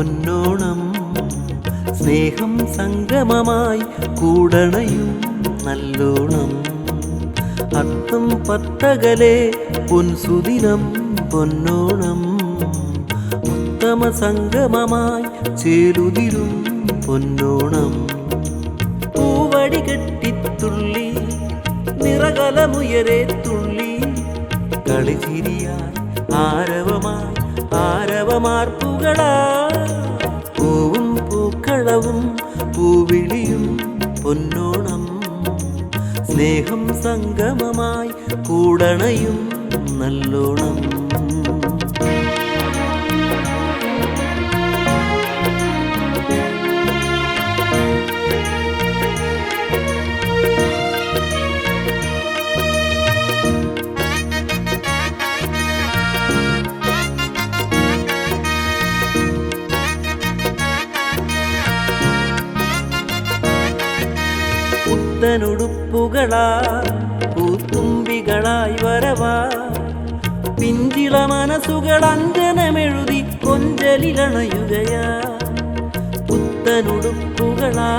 പൊന്നോണം. സ്നേഹം സംഗമമായി കൂടണയും നല്ലോണം. അത്തം പത്തകലെ പൊൻസുദിനം പൊന്നോണം. ഉത്തമ സംഗമമായി ചേരുതിരും പൊന്നോണം. പൂവടി കെട്ടിത്തുള്ളി നിറകലമുയരെ തുള്ളി കളിചിരിയായി ആരവമായി ആരവമാർപ്പുകളാ. പൂവും പൂക്കളവും പൂവിളിയും പൊന്നോണം. സ്നേഹം സംഗമമായി കൂടണയും നല്ലോണം. പുത്തനുടുപ്പുകളാ പൂത്തുമ്പികളായി വരവാ. പിഞ്ചിള മനസ്സുകൾ അഞ്ജനമെഴുതി കൊഞ്ചലിലണയുകയാ. പുത്തനുടുപ്പുകളാ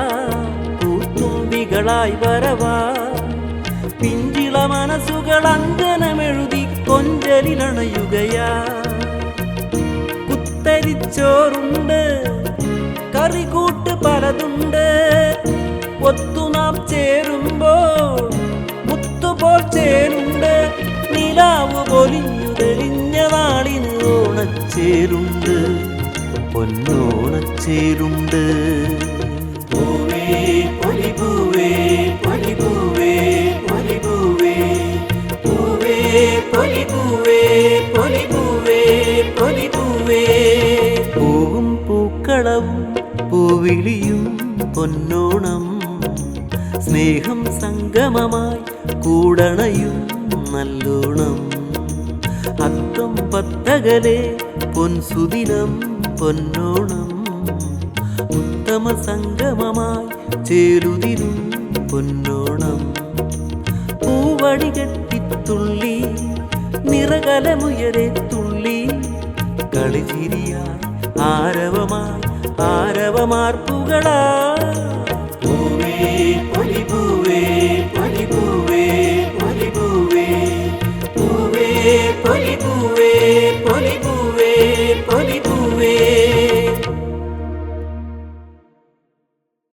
പൂത്തുമ്പികളായി വരവാ. പിഞ്ചിള മനസ്സുകൾ അഞ്ജനമെഴുതി കൊഞ്ചലിലണയുകയാ. കുത്തരിച്ചോറുണ്ട് കറികൂട്ട് പലതുണ്ട്. ഒത്തുനാം ചേരുമ്പോൾ മുത്തുപോൽ ചേരുണ്ട്. നിലാവ് പൊലിഞ്ഞു തെളിഞ്ഞ നാളിന് ഓണച്ചേരുണ്ട് പൊന്നോണച്ചേരുണ്ട്. പൂവേ പൊലിപൂവേ പൊലിപൂവേ പൊലിപൂവേ പൂവേ പൊലിപൂവേ പൊലിപൂവേ പൊലിപൂവേ. പൂവും പൂക്കളവും പൂവിളിയും പൊന്നോണം. സ്നേഹം സംഗമമായി കൂടണയും നല്ലോണം. അത്തം പത്തകലെ പൊൻസുദിനം പൊന്നോണം. ഉത്തമ സംഗമമായി ചേരുതിരും പൊന്നോണം. പൂവടി കെട്ടിത്തുള്ളി നിറകലമുയരെ തുള്ളി കളിചിരിയായി ആരവമായി ആരവമാർപ്പുകളാ.